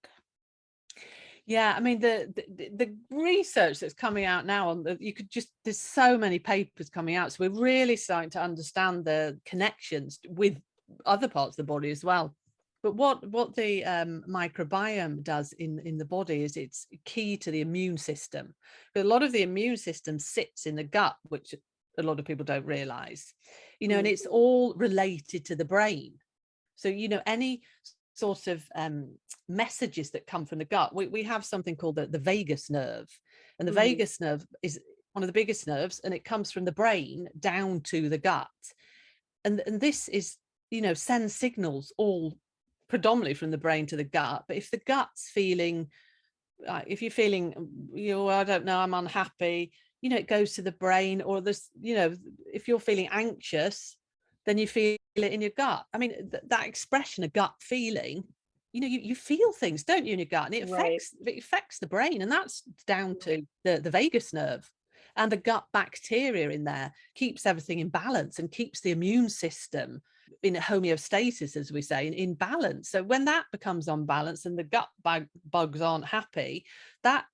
Yeah, I mean the research that's coming out now on there's so many papers coming out, so we're really starting to understand the connections with other parts of the body as well. But what the microbiome does in the body is it's key to the immune system. But a lot of the immune system sits in the gut, which a lot of people don't realize, you know, and it's all related to the brain. So, you know, any sort of messages that come from the gut, we have something called the vagus nerve, and the vagus nerve is one of the biggest nerves, and it comes from the brain down to the gut, and this is, you know, sends signals all predominantly from the brain to the gut. But if the gut's feeling, if you're feeling, you know, I don't know, I'm unhappy, you know, it goes to the brain. Or this, you know, if you're feeling anxious, then you feel it in your gut. I mean, that expression of gut feeling, you know, you feel things, don't you, in your gut, and Right. it affects the brain, and that's down to the vagus nerve. And the gut bacteria in there keeps everything in balance and keeps the immune system in homeostasis, as we say, in balance. So when that becomes unbalanced and the gut bugs aren't happy, that,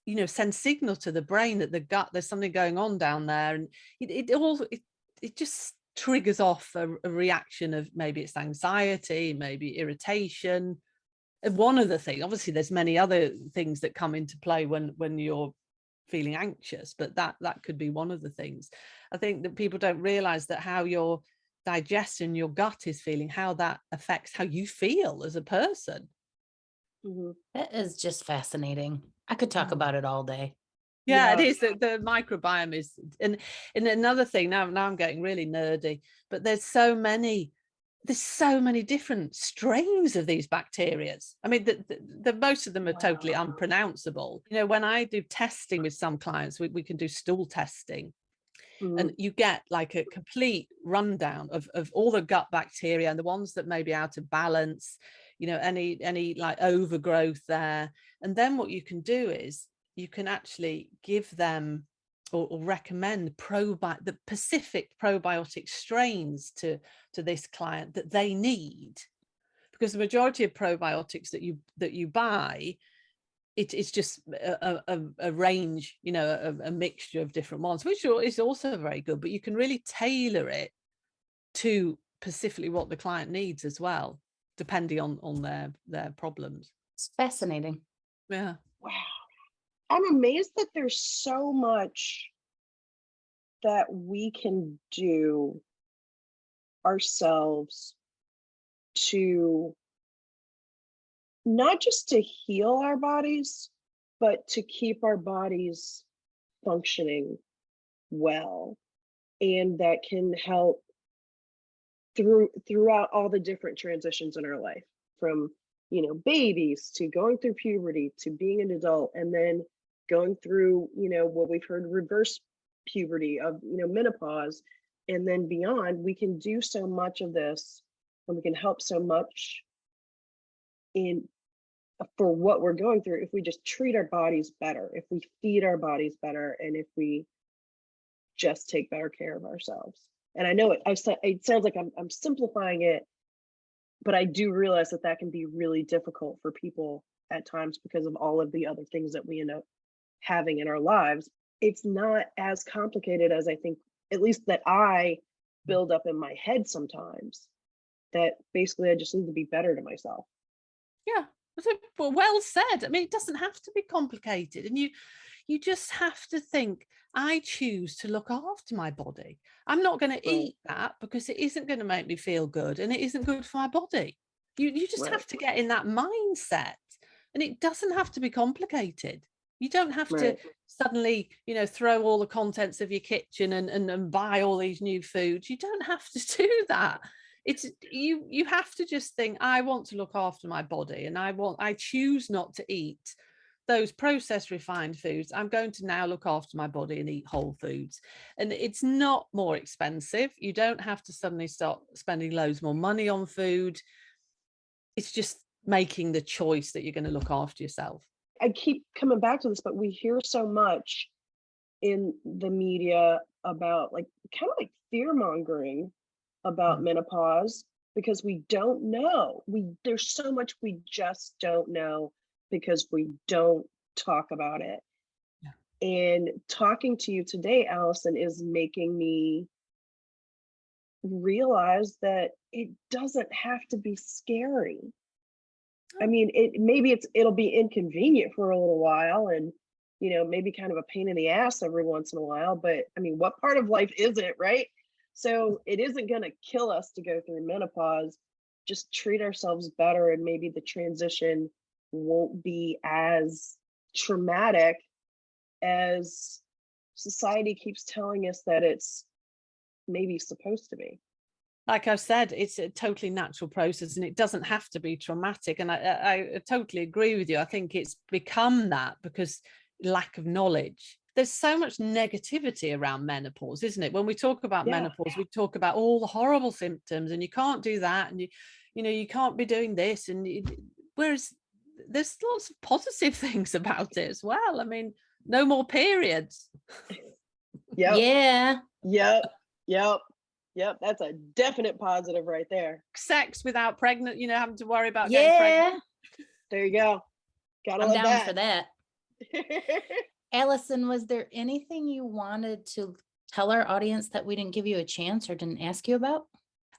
you know, sends signal to the brain that the gut, there's something going on down there, and it just triggers off a reaction of, maybe it's anxiety, maybe irritation. And one of the things, obviously there's many other things that come into play when you're feeling anxious, but that could be one of the things. I think that people don't realize that how your digestion, your gut is feeling, how that affects how you feel as a person. That is just fascinating. I could talk about it all day. Yeah, it Yeah. is. The microbiome is, and another thing, now I'm getting really nerdy, but there's so many different strains of these bacteria. I mean, the most of them are totally unpronounceable. You know, when I do testing with some clients, we can do stool testing, and you get like a complete rundown of all the gut bacteria and the ones that may be out of balance, you know, any like overgrowth there. And then what you can do is you can actually give them or recommend the specific probiotic strains to this client that they need, because the majority of probiotics that you buy, it's just a range, you know, a mixture of different ones, which is also very good, but you can really tailor it to specifically what the client needs as well, depending on their problems. It's fascinating. Yeah. Wow. I'm amazed that there's so much that we can do ourselves to not just to heal our bodies, but to keep our bodies functioning well. and that can help throughout all the different transitions in our life, from babies to going through puberty to being an adult, and then going through what we've heard, reverse puberty of menopause, and then beyond. We can do so much of this, and we can help so much in for what we're going through if we just treat our bodies better, if we feed our bodies better, and if we just take better care of ourselves. And I know it sounds like I'm simplifying it, but I do realize that that can be really difficult for people at times because of all of the other things that we end up having in our lives. It's not as complicated as I think, at least that I build up in my head sometimes, that basically I just need to be better to myself. Yeah, well said. I mean, it doesn't have to be complicated, and you just have to think, I choose to look after my body. I'm not going to eat that because it isn't going to make me feel good, and it isn't good for my body. You just have to get in that mindset, and it doesn't have to be complicated. You don't have to suddenly, throw all the contents of your kitchen and buy all these new foods. You don't have to do that. It's you have to just think, I want to look after my body, and I choose not to eat those processed refined foods. I'm going to now look after my body and eat whole foods. And it's not more expensive. You don't have to suddenly start spending loads more money on food. It's just making the choice that you're going to look after yourself. I keep coming back to this, but we hear so much in the media about kind of fear mongering about menopause, because we don't know. There's so much we just don't know because we don't talk about it. Yeah. And talking to you today, Alison, is making me realize that it doesn't have to be scary. I mean, it'll be inconvenient for a little while, and maybe kind of a pain in the ass every once in a while, but I mean, what part of life isn't, right? So it isn't going to kill us to go through menopause. Just treat ourselves better, and maybe the transition won't be as traumatic as society keeps telling us that it's maybe supposed to be. Like I've said, it's a totally natural process, and it doesn't have to be traumatic. And I totally agree with you. I think it's become that because lack of knowledge. There's so much negativity around menopause, isn't it? When we talk about menopause, we talk about all the horrible symptoms, and you can't do that, and you can't be doing this, and whereas there's lots of positive things about it as well. I mean, no more periods. Yeah. Yep, that's a definite positive right there. Sex without pregnant, having to worry about getting pregnant. There you go. I'm down for that. Alison, was there anything you wanted to tell our audience that we didn't give you a chance or didn't ask you about?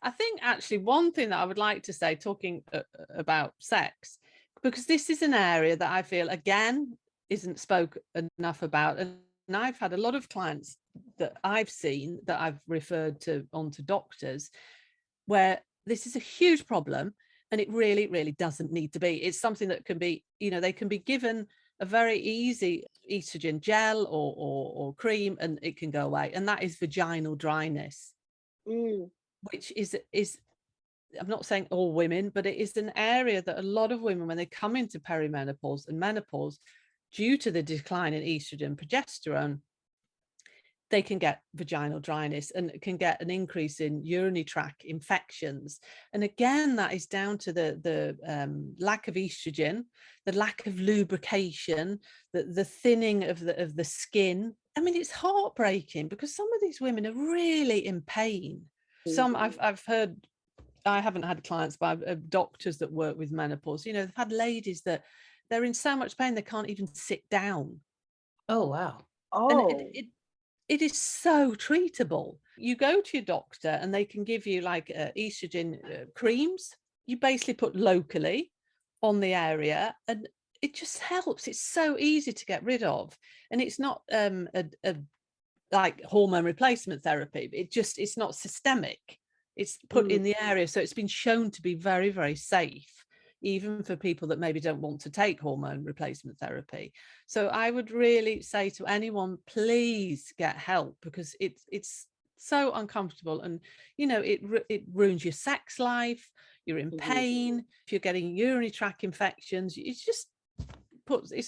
I think actually one thing that I would like to say, talking about sex, because this is an area that I feel, again, isn't spoke enough about. And I've had a lot of clients that I've seen that I've referred onto doctors where this is a huge problem, and it really, really doesn't need to be. It's something that can be, they can be given a very easy estrogen gel or cream, and it can go away. And that is vaginal dryness, which is I'm not saying all women, but it is an area that a lot of women, when they come into perimenopause and menopause, due to the decline in estrogen, progesterone, they can get vaginal dryness and can get an increase in urinary tract infections. And again, that is down to the lack of estrogen, the lack of lubrication, the thinning of the skin. I mean, it's heartbreaking because some of these women are really in pain. Some I've heard, I haven't had clients, but I've doctors that work with menopause. They've had ladies that they're in so much pain they can't even sit down. Oh, wow. And it is so treatable. You go to your doctor and they can give you estrogen creams. You basically put locally on the area, and it just helps. It's so easy to get rid of, and it's not like hormone replacement therapy. It's not systemic. It's put in the area, so it's been shown to be very, very safe, even for people that maybe don't want to take hormone replacement therapy. So I would really say to anyone, please get help, because it's so uncomfortable. And, it ruins your sex life. You're in pain. If you're getting urinary tract infections, it's just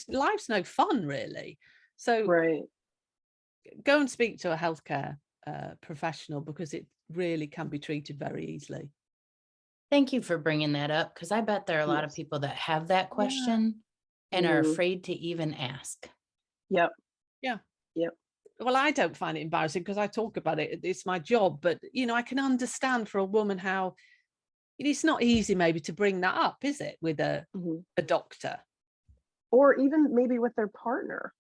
life's no fun, really. So Right. go and speak to a healthcare professional, because it really can be treated very easily. Thank you for bringing that up, because I bet there are a lot of Yes. people that have that question and are afraid to even ask. Yep. Yeah. Yep. Well, I don't find it embarrassing because I talk about it. It's my job. But, I can understand for a woman how it's not easy maybe to bring that up, is it, with a doctor? Or even maybe with their partner.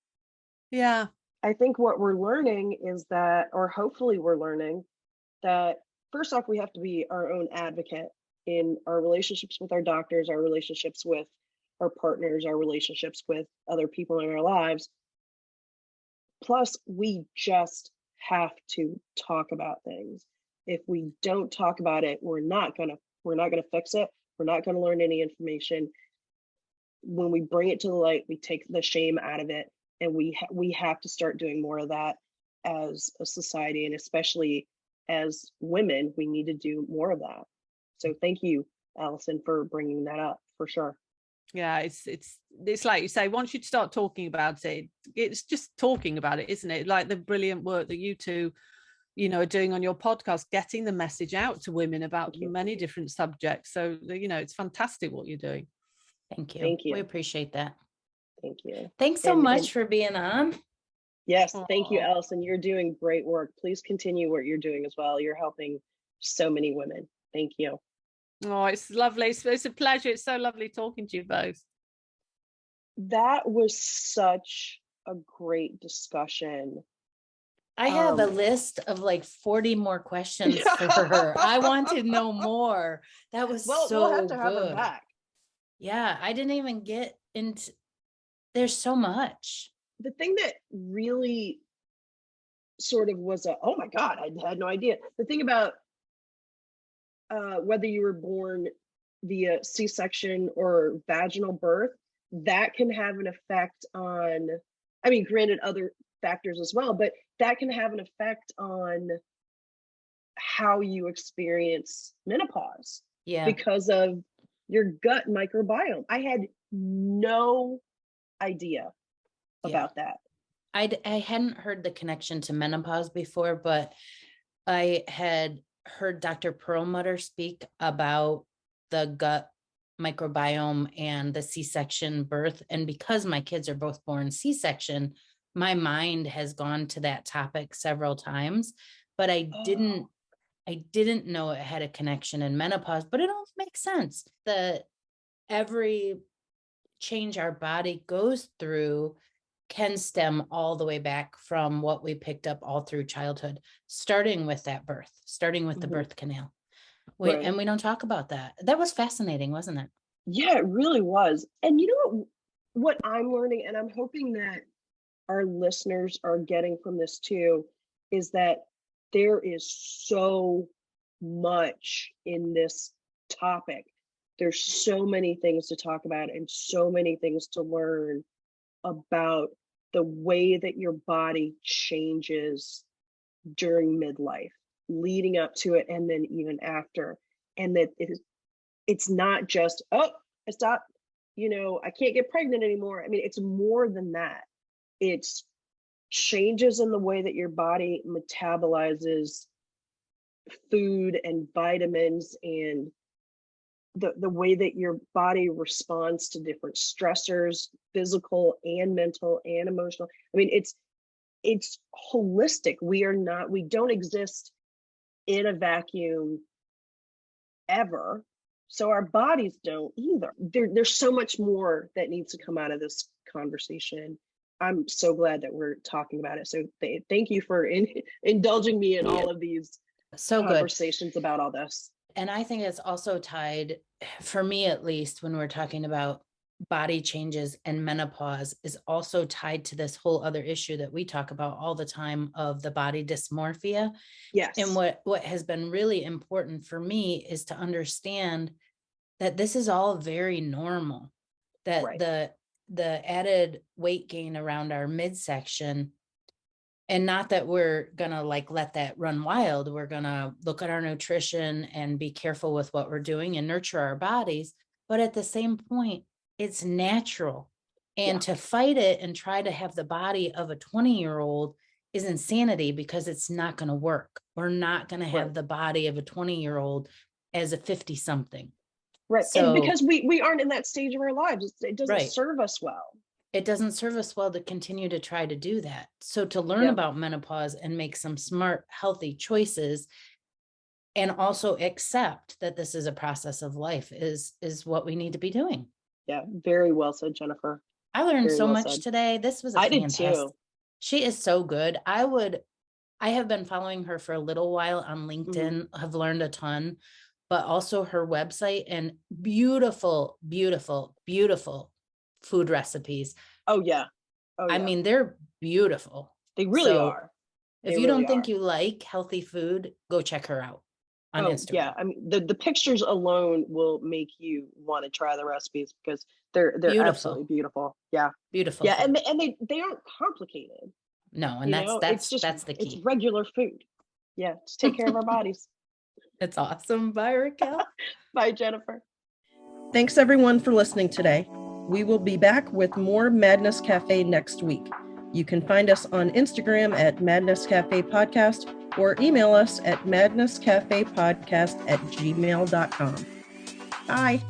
Yeah. I think what we're learning is that, or hopefully we're learning that, first off, we have to be our own advocate in our relationships with our doctors, our relationships with our partners, our relationships with other people in our lives. Plus, we just have to talk about things. If we don't talk about it, we're not gonna fix it. We're not gonna learn any information. When we bring it to the light, we take the shame out of it, and we have to start doing more of that as a society, and especially as women, we need to do more of that. So thank you, Alison, for bringing that up, for sure. Yeah, it's like you say, once you start talking about it, it's just talking about it, isn't it? Like the brilliant work that you two, are doing on your podcast, getting the message out to women about many different subjects. So, it's fantastic what you're doing. Thank you. Thank you. We appreciate that. Thank you. Thanks so much for being on. Yes, thank you, Alison. You're doing great work. Please continue what you're doing as well. You're helping so many women. Thank you. Oh, it's lovely. It's a pleasure. It's so lovely talking to you both. That was such a great discussion. I have a list of like 40 more questions for her. I want to know more. That was so we'll have to good. have her back. Yeah, I didn't even get into, there's so much. The thing that really sort of was oh my God, I had no idea. The thing about whether you were born via C-section or vaginal birth, that can have an effect on, I mean, granted other factors as well, but that can have an effect on how you experience menopause. Yeah. Because of your gut microbiome. I had no idea about that. I hadn't heard the connection to menopause before, but I had heard Dr. Perlmutter speak about the gut microbiome and the C-section birth. And because my kids are both born C-section, my mind has gone to that topic several times, but I didn't know it had a connection in menopause, but it all makes sense that every change our body goes through can stem all the way back from what we picked up all through childhood, starting with that birth, starting with the birth canal. And we don't talk about that. That was fascinating, wasn't it? Yeah, it really was. And you know what I'm learning, and I'm hoping that our listeners are getting from this too, is that there is so much in this topic. There's so many things to talk about and so many things to learn about the way that your body changes during midlife, leading up to it, and then even after. And that it's not just, oh, I stopped, I can't get pregnant anymore. I mean, it's more than that. It's changes in the way that your body metabolizes food and vitamins, and the way that your body responds to different stressors, physical and mental and emotional. I mean, it's holistic. We don't exist in a vacuum ever. So our bodies don't either. There's so much more that needs to come out of this conversation. I'm so glad that we're talking about it. So thank you for indulging me in all of these conversations about all this. And I think it's also tied, for me at least, when we're talking about body changes and menopause, is also tied to this whole other issue that we talk about all the time of the body dysmorphia. Yes. And what has been really important for me is to understand that this is all very normal, that the added weight gain around our midsection And not that we're going to like let that run wild. We're going to look at our nutrition and be careful with what we're doing and nurture our bodies. But at the same point, it's natural. And to fight it and try to have the body of a 20-year-old is insanity, because it's not going to work. We're not going to have the body of a 20-year-old as a 50-something. Right. So, and because we aren't in that stage of our lives, it doesn't Right. serve us well. It doesn't serve us well to continue to try to do that. So to learn about menopause and make some smart, healthy choices, and also accept that this is a process of life is what we need to be doing. Yeah, very well said, Jennifer. I learned Very so well much said. today. This was a I did fantastic. too. She is so good. I have been following her for a little while on LinkedIn, have learned a ton, but also her website and beautiful, beautiful, beautiful food recipes. Oh yeah. Oh, I yeah. mean, they're beautiful. They really are. If They you really don't think are. you like healthy food, go check her out on Instagram. Yeah. I mean, the pictures alone will make you want to try the recipes, because they're Beautiful. absolutely beautiful. Yeah. Beautiful. Yeah. food. And they aren't complicated. No, and You know, that's just, the it's key. regular food. Yeah. Just take care of our bodies. It's awesome. Bye, Raquel. Bye, Jennifer. Thanks everyone for listening today. We will be back with more Madness Cafe next week. You can find us on Instagram at Madness Cafe Podcast, or email us at madnesscafepodcast@gmail.com. Bye.